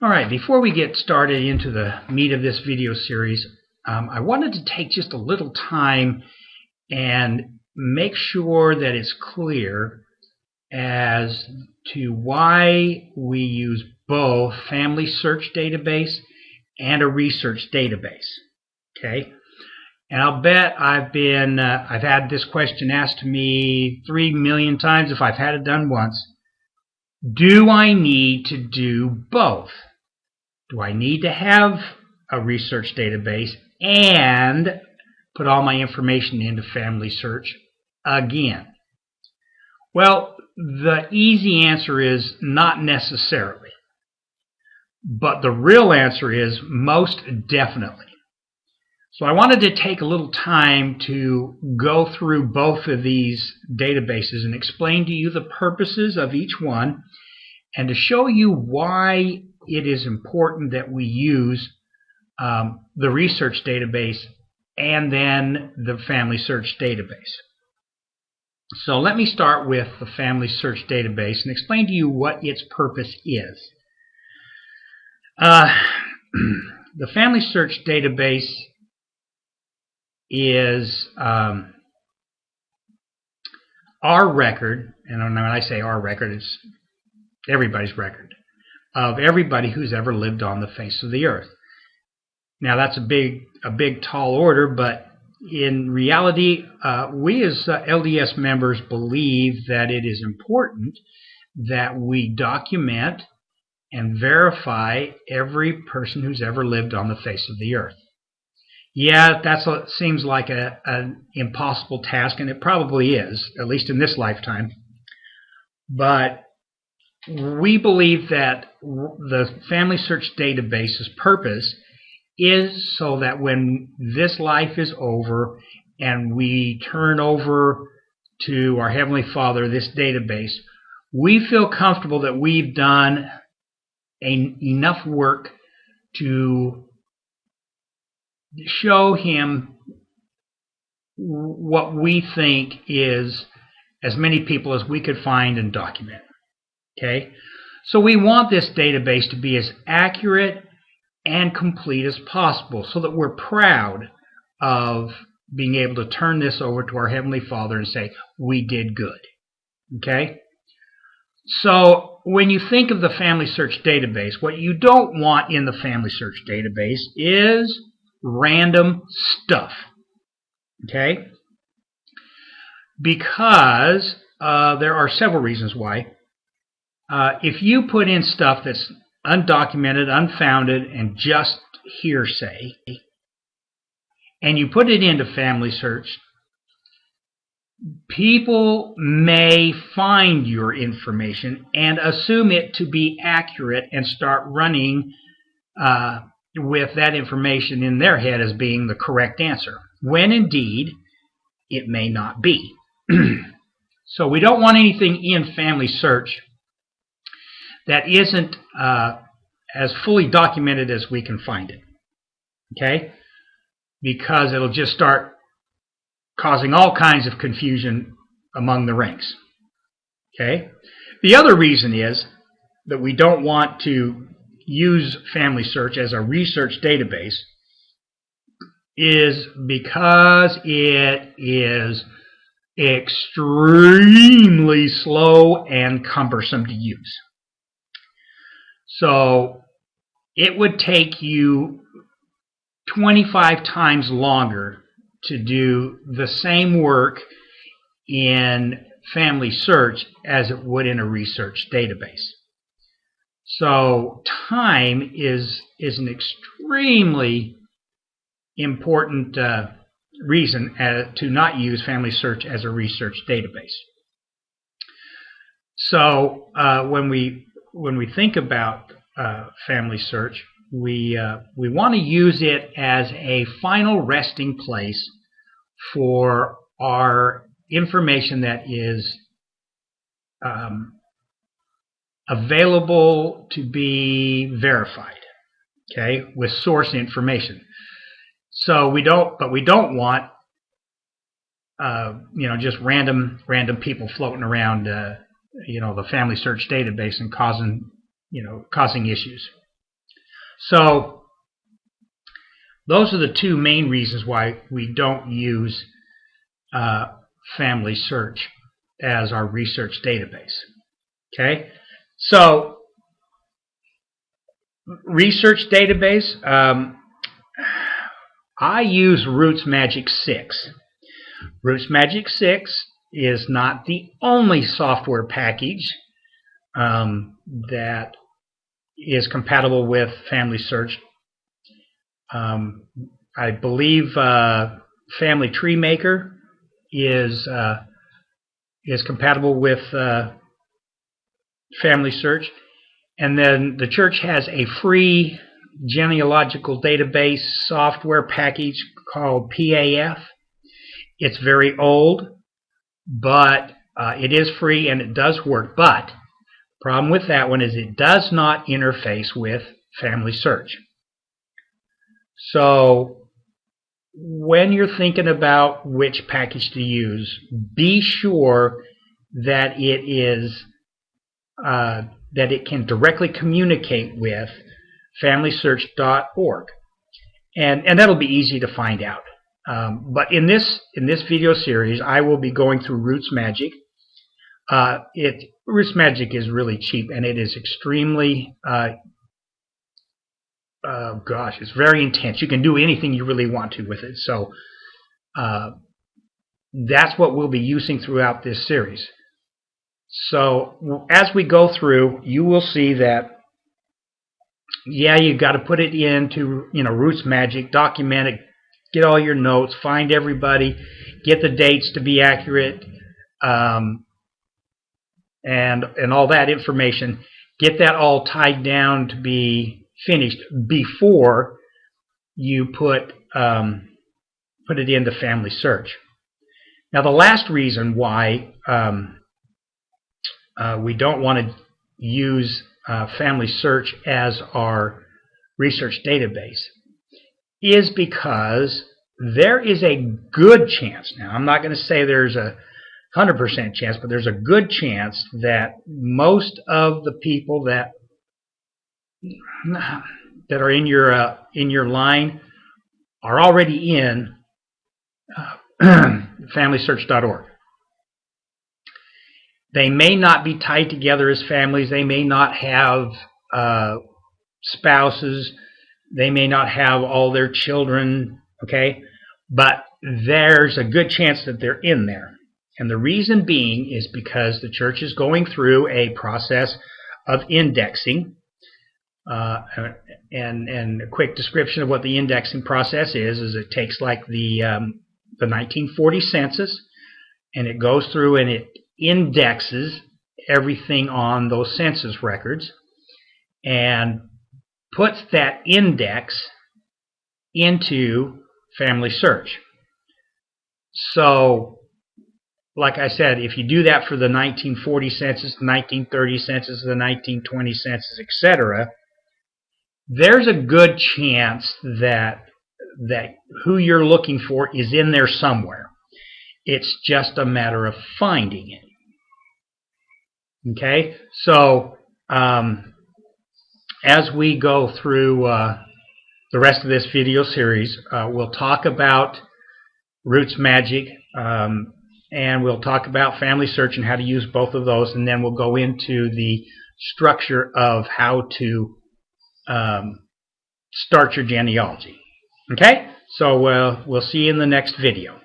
Alright, before we get started into the meat of this video series, I wanted to take just a little time and make sure that it's clear as to why we use both Family Search Database and a research database. Okay, and I'll bet I've had this question asked to me 3 million times if I've had it done once. Do I need to do both? Do I need to have a research database and put all my information into Family Search again? Well, the easy answer is not necessarily. But the real answer is most definitely. So I wanted to take a little time to go through both of these databases and explain to you the purposes of each one and to show you why it is important that we use the research database and then the Family Search database. So let me start with the Family Search database and explain to you what its purpose is. The Family Search database is our record, and when I say our record, it's everybody's record of everybody who's ever lived on the face of the earth. Now that's a big tall order, but in reality, we as LDS members believe that it is important that we document and verify every person who's ever lived on the face of the earth. Yeah, that seems like an impossible task, and it probably is, at least in this lifetime. But we believe that the Family Search database's purpose is so that when this life is over and we turn over to our Heavenly Father this database, we feel comfortable that we've done enough work to show Him what we think is as many people as we could find and document. Okay? So we want this database to be as accurate and complete as possible so that we're proud of being able to turn this over to our Heavenly Father and say, we did good. Okay? So when you think of the Family Search database, what you don't want in the Family Search database is random stuff. Okay? Because there are several reasons why. If you put in stuff that's undocumented, unfounded, and just hearsay, and you put it into Family Search, people may find your information and assume it to be accurate and start running with that information in their head as being the correct answer, when indeed it may not be. So we don't want anything in Family Search that isn't as fully documented as we can find it. Okay? Because it'll just start causing all kinds of confusion among the ranks. Okay? The other reason is that we don't want to use Family Search as a research database is because it is extremely slow and cumbersome to use. So it would take you 25 times longer to do the same work in Family Search as it would in a research database. So time is an extremely important reason to not use Family Search as a research database. So when we think about Family Search, we want to use it as a final resting place for our information that is available to be verified, okay, with source information. So we don't want just random people floating around the Family Search database and causing issues. So those are the two main reasons why we don't use Family Search as our research database. Okay, so research database, I use RootsMagic 6. RootsMagic 6 is not the only software package that is compatible with Family Search. I believe Family Tree Maker is compatible with Family Search, and then the church has a free genealogical database software package called PAF. It's very old, but it is free and it does work. But the problem with that one is it does not interface with Family Search. So when you're thinking about which package to use, be sure that it can directly communicate with FamilySearch.org, and that'll be easy to find out. But in this video series, I will be going through RootsMagic. RootsMagic is really cheap, and it is extremely it's very intense. You can do anything you really want to with it. So that's what we'll be using throughout this series. So as we go through, you will see that, yeah, you've got to put it into, RootsMagic, document it, get all your notes, find everybody, get the dates to be accurate, and all that information. Get that all tied down to be finished before you put it into Family Search. Now, the last reason why we don't want to use Family Search as our research database is because there is a good chance, now I'm not going to say there's a 100% chance, but there's a good chance that most of the people that are in your line are already in FamilySearch.org. They may not be tied together as families. They may not have spouses. They may not have all their children, okay? But there's a good chance that they're in there. And the reason being is because the church is going through a process of indexing. And a quick description of what the indexing process is it takes like the 1940 census, and it goes through and it indexes everything on those census records and puts that index into Family Search. So, like I said, if you do that for the 1940 census, the 1930 census, the 1920 census, etc., there's a good chance that who you're looking for is in there somewhere. It's just a matter of finding it. Okay, so as we go through the rest of this video series, we'll talk about RootsMagic, and we'll talk about Family Search and how to use both of those, and then we'll go into the structure of how to start your genealogy. Okay, so we'll see you in the next video.